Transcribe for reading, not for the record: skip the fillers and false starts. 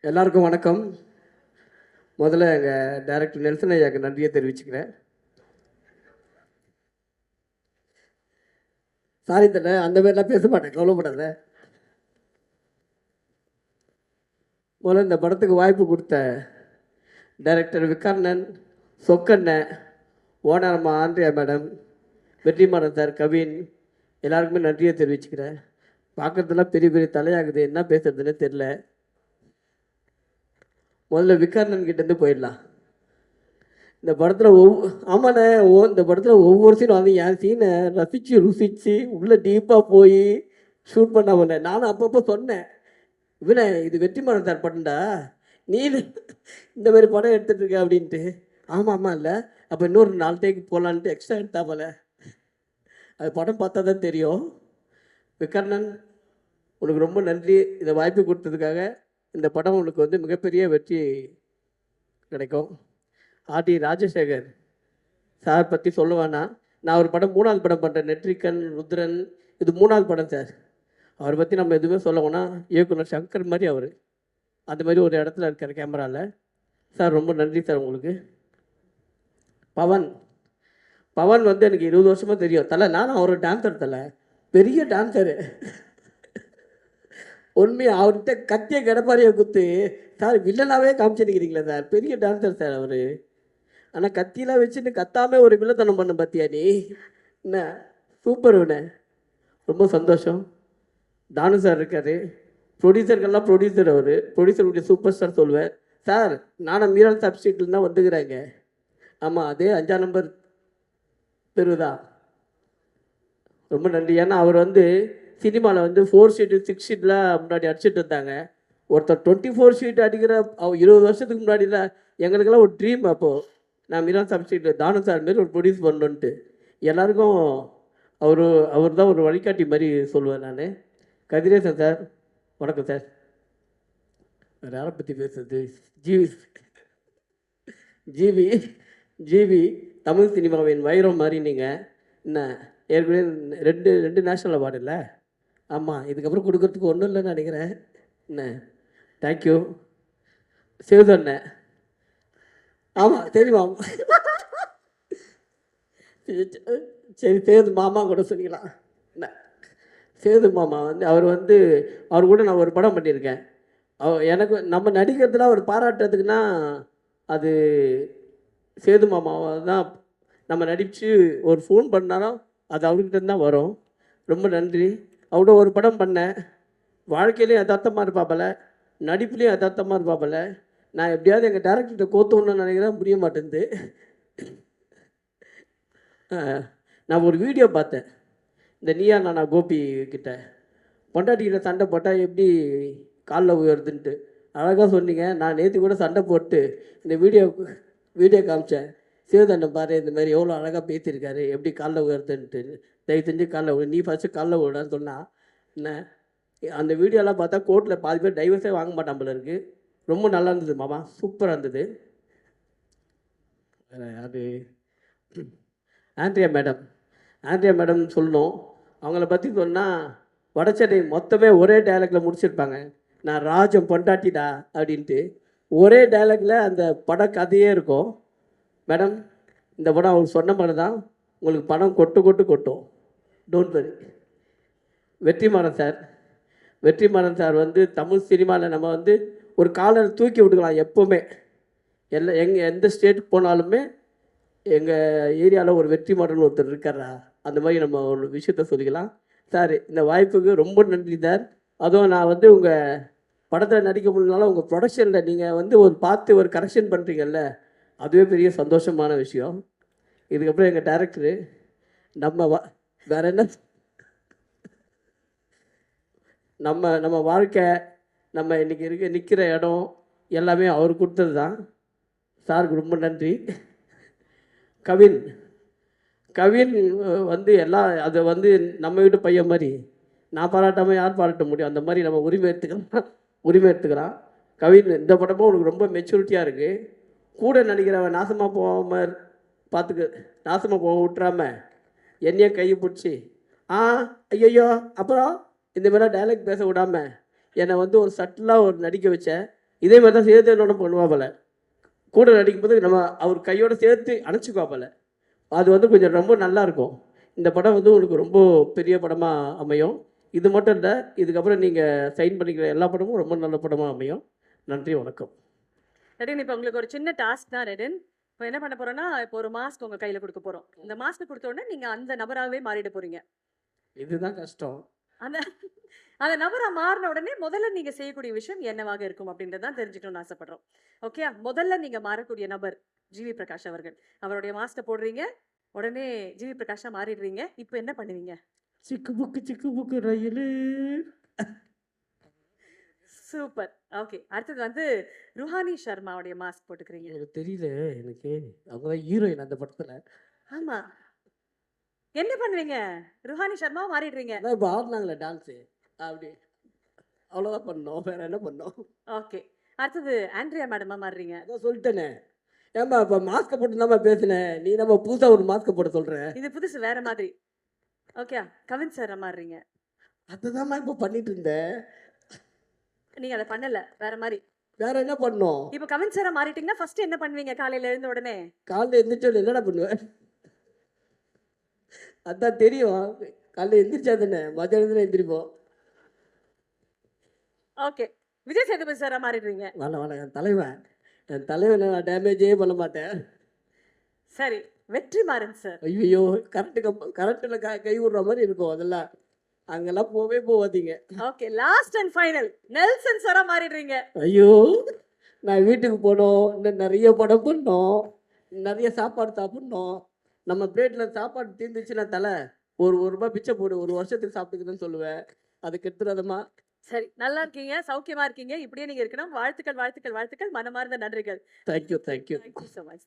எல்லாருக்கும் வணக்கம். முதல்ல எங்கள் டைரக்டர் நெல்சன் ஐயாவுக்கு நன்றியை தெரிவிச்சுக்கிறேன். சாரி தண்ணே, அந்த மாதிரிலாம் பேச மாட்டேன், கவலைப்படாத. முதல்ல இந்த படத்துக்கு வாய்ப்பு கொடுத்த டைரக்டர் விக்கர்ணன், சொக்கண்ணன், ஓனரம்மா ஆண்ட்ரியா மேடம், வெற்றிமாறன் சார், கவின், எல்லாருக்குமே நன்றியை தெரிவிச்சுக்கிறேன். பார்க்குறதுலாம் பெரிய பெரிய தலையாகுது, என்ன பேசுறதுன்னு தெரில. முதல்ல விக்கர்ணன் கிட்டேருந்து போயிடலாம். இந்த படத்தில் ஆமாண்ணே, இந்த படத்தில் ஒவ்வொரு சீனும் வந்து என் சீனை ரசித்து ருசித்து உள்ளே டீப்பாக போய் ஷூட் பண்ணாமண்ணே. நானும் அப்பப்போ சொன்னேன், இவனே இது வெற்றிமாறன் சார் படம்டா, நீ இந்த மாதிரி படம் எடுத்துகிட்டு இருக்க அப்படின்ட்டு. ஆமாம் ஆமாம் இல்லை, அப்போ இன்னொரு 4 டேக்கு போகலான்ட்டு எக்ஸ்ட்ரா எடுத்தாமல. அது படம் பார்த்தா தான் தெரியும். விக்கர்ணன், உனக்கு ரொம்ப நன்றி இந்த வாய்ப்பு கொடுத்ததுக்காக. இந்த படம் உனக்கு வந்து மிகப்பெரிய வெற்றி கிடைக்கும். ஆர்டி ராஜசேகர் சார் பற்றி சொல்லுவானா, நான் ஒரு படம் 3வது படம் பண்ணுறேன், நெட்ரிக்கன் ருத்ரன், இது 3வது படம் சார். அவரை பற்றி நம்ம எதுவுமே சொல்லவோன்னா இயக்குனர் சங்கர் மாதிரி அவர் அந்த மாதிரி ஒரு இடத்துல இருக்கார் கேமராவில். சார் ரொம்ப நன்றி சார் உங்களுக்கு. பவன் பவன் வந்து எனக்கு 20 வருஷமாக தெரியும் தலை. நானும் அவர் டான்ஸர் தலை, பெரிய டான்ஸரு. உண்மையாக அவர்கிட்ட கத்திய கடப்பாரியை குத்து சார் வில்லனாகவே காமிச்சிருக்கிறீங்களே சார், பெரிய டான்ஸர் சார் அவர். ஆனால் கத்தியெலாம் வச்சுட்டு கத்தாமல் ஒரு வில்லத்தனம் பண்ண பார்த்தியா நீ, என்ன சூப்பர் விட. ரொம்ப சந்தோஷம். தானு சார் இருக்கார், ப்ரொடியூசருக்கெல்லாம் ப்ரொடியூசர் அவர், ப்ரொடியூசருடைய சூப்பர் ஸ்டார் சொல்லுவேன் சார். நானும் மீரான் சப்ஸ்ட்ரீட்டில் தான் வந்துக்கிறாங்க. ஆமாம், அதே 5ஆம் நம்பர் தெருதான். ரொம்ப நன்றி. ஏன்னா அவர் வந்து சினிமாவில் வந்து 4 ஷீட்டு 6 ஷீட்லாம் முன்னாடி அடிச்சுட்டு இருந்தாங்க. ஒருத்தர் 24 ஷீட் அடிக்கிற 20 வருஷத்துக்கு முன்னாடிலாம் எங்களுக்கெல்லாம் ஒரு ட்ரீம். அப்போது நான் மீரான் சப்ஸ்ட்ரீட் தானு சார் மாரி ஒரு ப்ரொடியூஸ் பண்ணணுன்ட்டு எல்லாருக்கும் அவர் தான் ஒரு வழிகாட்டி மாதிரி சொல்லுவேன் நான். கதிரேசன் சார் வணக்கம் சார். வேறு யாரை பற்றி பேசுறது? ஜிவி ஜிவி ஜிவி தமிழ் சினிமாவின் வைரம் மாதிரி நீங்கள். என்ன ஏற்கனவே 2 நேஷ்னல் அவார்டு இல்லை? ஆமாம், இதுக்கப்புறம் கொடுக்கறதுக்கு ஒன்றும் இல்லைன்னு நினைக்கிறேன். என்ன தேங்க்யூ. சிவதண்ண, ஆமாம் தெரியுமா? சரி, சேது மாமா கூட சொல்லிக்கலாம். என்ன சேது மாமா வந்து அவர் கூட நான் ஒரு படம் பண்ணியிருக்கேன். எனக்கு நம்ம நடிக்கிறதுலாம் அவர் பாராட்டுறதுக்குன்னா அது சேது மாமாவை தான். நம்ம நடித்து ஒரு ஃபோன் பண்ணாலும் அது அவர்கிட்ட தான் வரும். ரொம்ப நன்றி. அவரோட ஒரு படம் பண்ணேன், வாழ்க்கையிலையும் யதார்த்தமாக இருப்பாப்பல, நடிப்புலேயும் யதார்த்தமாக இருப்பாப்பல. நான் எப்படியாவது எங்கள் டேரக்டர்கிட்ட கோத்தணுன்னு நினைக்கிறேன், முடிய மாட்டேங்குது. நான் ஒரு வீடியோ பார்த்தேன், இந்த நீயா நானா கோபி கிட்ட பொண்டாட்டிக்கிட்ட சண்டை போட்டால் எப்படி காலில் உயருதுன்ட்டு அழகாக சொன்னீங்க. நான் நேற்று கூட சண்டை போட்டு இந்த வீடியோ காமிச்சேன். சிவதண்டம் பாரு, இந்த மாதிரி எவ்வளோ அழகாக பேசியிருக்காரு, எப்படி காலில் உயர்த்துன்ட்டு. தயவு செஞ்சு காலில் நீ ஃபஸ்ட்டு காலில் விடான்னு சொன்னால் என்ன. அந்த வீடியோலாம் பார்த்தா கோர்ட்டில் பாதி பேர் டைவர்ஸே வாங்க மாட்டான் போல இருக்குது. ரொம்ப நல்லா இருந்தது மாமா, சூப்பராக இருந்தது. அது ஆண்ட்ரியா மேடம் சொல்லணும். அவங்கள பற்றி சொன்னால் வடச்சென்னை மொத்தமே ஒரே டைலாக்ல முடிச்சிருப்பாங்க, நான் ராஜம் பொண்டாட்டிடா அப்படின்ட்டு. ஒரே டைலாக்ல அந்த பட கதையே இருக்கும். மேடம், இந்த படம் அவங்க சொன்ன மாதிரி தான், உங்களுக்கு பணம் கொட்டும். Don't worry. வெற்றிமாறன் சார் வந்து தமிழ் சினிமாவில் நம்ம வந்து ஒரு காலர் தூக்கி விட்டுக்கலாம் எப்போவுமே. எந்த ஸ்டேட்டுக்கு போனாலுமே எங்கள் ஏரியாவில் ஒரு வெற்றிமாறன் ஒருத்தர் இருக்காரா, அந்த மாதிரி நம்ம ஒரு விஷயத்த சொல்லிக்கலாம். சார், இந்த வாய்ப்புக்கு ரொம்ப நன்றி சார். அதுவும் நான் வந்து உங்கள் படத்தில் நடிக்க முடியலனாலும் உங்கள் ப்ரொடக்ஷனில் நீங்கள் வந்து பார்த்து ஒரு கரெக்ஷன் பண்ணுறீங்கல்ல, அதுவே பெரிய சந்தோஷமான விஷயம். இதுக்கப்புறம் எங்கள் டேரக்டரு நம்ம வேறு என்ன, நம்ம வாழ்க்கை, நம்ம இன்றைக்கி நிற்கிற இடம் எல்லாமே அவர் கொடுத்தது தான். சாருக்கு ரொம்ப நன்றி. கவின் வந்து எல்லாம் அதை வந்து நம்ம வீட்டு பையன் மாதிரி, நான் பாராட்டாமல் யார் பாராட்ட முடியும், அந்த மாதிரி நம்ம உரிமை எடுத்துக்கிறான். கவின், இந்த படமும் உனக்கு ரொம்ப மெச்சூரிட்டியாக இருக்குது. கூட நடிக்கிறவன் நாசமாக போகாமல் நாசமாக போக விட்டுறாம என்னையும் கையை பிடிச்சி ஐயோ அப்புறம் இந்த மாதிரிலாம் டைலாக் பேச விடாமல் என்னை வந்து ஒரு சட்டிலாக நடிக்க வச்ச. இதே மாதிரி தான் சேர்த்து என்னோட பண்ணுவாப்பல, கூட நடிக்கும்போது நம்ம அவர் கையோட சேர்த்து அணைச்சிக்குவாப்பல. அது வந்து கொஞ்சம் ரொம்ப நல்லாயிருக்கும். இந்த படம் வந்து உங்களுக்கு ரொம்ப பெரிய படமாக அமையும். இது மட்டும் இல்லை, இதுக்கப்புறம் நீங்கள் சைன் பண்ணிக்கிற எல்லா படமும் ரொம்ப நல்ல படமாக அமையும். நன்றி, வணக்கம். ரெடின், இப்போ உங்களுக்கு ஒரு சின்ன டாஸ்க் தான் ரெடின். இப்போ என்ன பண்ண போறோம்னா, இப்போ ஒரு மாஸ்க் உங்க கையில கொடுக்க போறோம். இந்த மாஸ்க் கொடுத்த உடனே நீங்க அந்த நபராகவே மாறிட போறீங்க. இதுதான் கஷ்டம். அந்த அந்த நபரா மாறின உடனே முதல்ல நீங்க செய்யக்கூடிய விஷயம் என்னவாக இருக்கும் அப்படின்றத தான் தெரிஞ்சுக்கணும்னு ஆசைப்படுறோம். ஓகே, முதல்ல நீங்க மாறக்கூடிய நபர் ஜிவி பிரகாஷ் அவர்கள். அவருடைய மாஸ்க போடுறீங்க, உடனே ஜிவி பிரகாஷா மாறிடுறீங்க. இப்போ என்ன பண்ணுவீங்க? சிக்கு புக்கு ரயிலு. சூப்பர். ஓகே, அடுத்தது வந்து ருஹானி சர்மாவுடைய மாஸ்க் போட்டுக்கிறீங்க. எனக்கு தெரியல, எனக்கு அவங்க தான் ஹீரோயின் அந்த படத்தில். ஆமா, என்ன பண்ணுவீங்க? ருஹானி சர்மாவா மாறிடுறீங்க. அதான் இப்போ ஆடினாங்களே டான்ஸு, அப்படி அவ்வளோதான் பண்ணோம், வேற என்ன பண்ணோம்? ஓகே, அடுத்தது ஆண்ட்ரியா மேடமா மாறுறீங்க. அதான் சொல்லிட்டேனே. ஏம்மா இப்போ மாஸ்க்கை போட்டு தான்மா பேசினேன், நீ நம்ம புதுசாக ஒரு மாஸ்க்கை போட சொல்கிற? இது புதுசு, வேற மாதிரி. ஓகே, கவின் சார் மாறுறீங்க. அதுதான்மா இப்போ பண்ணிட்டு இருந்தேன். நீங்க அதை பண்ணல, வேற மாதிரி. வேற என்ன பண்ணோம்? இப்போ கவின் சாரா மாறிட்டீங்கன்னா ஃபர்ஸ்ட் என்ன பண்ணுவீங்க காலையில எழுந்த உடனே? காலைல எந்திரிச்சோன்னு என்னடா பண்ணுவேன்? அதான் தெரியும், காலைல எந்திரிச்சா தானே, மத்தியானம் தானே எந்திரிப்போம். ஓகே, விஜய் சேதுபதி சாரா மாறிடுறீங்க. வேணாம், என் தலைவனை நான் டேமேஜே பண்ண மாட்டேன். சரி, வெற்றிமாறன் சார். ஐயோ, கரண்ட்டில் கை விடுற மாதிரி இருக்கும் அதெல்லாம், அங்கெல்லாம் போவாதீங்க. Okay, last and final Nelson சாரா மாறிடுறீங்க. ஐயோ, நான் வீட்டுக்கு போனோம், இன்னும் நிறைய படம் பண்ணோம், நிறைய சாப்பாடு சாப்பிட்ணும். நம்ம பிளேட்டில் சாப்பாடு தீர்ந்துச்சுன்னா தலை ஒரு ரூபாய் பிச்சை போடு, ஒரு வருஷத்துக்கு சாப்பிட்டுக்குதுன்னு சொல்லுவேன். அதுக்கு எடுத்துடாதம்மா. சரி, நல்லா இருக்கீங்க, சௌக்கியமா இருக்கீங்க, இப்படியே நீங்க இருக்கணும். வாழ்த்துக்கள் வாழ்த்துக்கள் வாழ்த்துக்கள், மனமார்ந்த நன்றிகள். தேங்க்யூ. Thank you so much.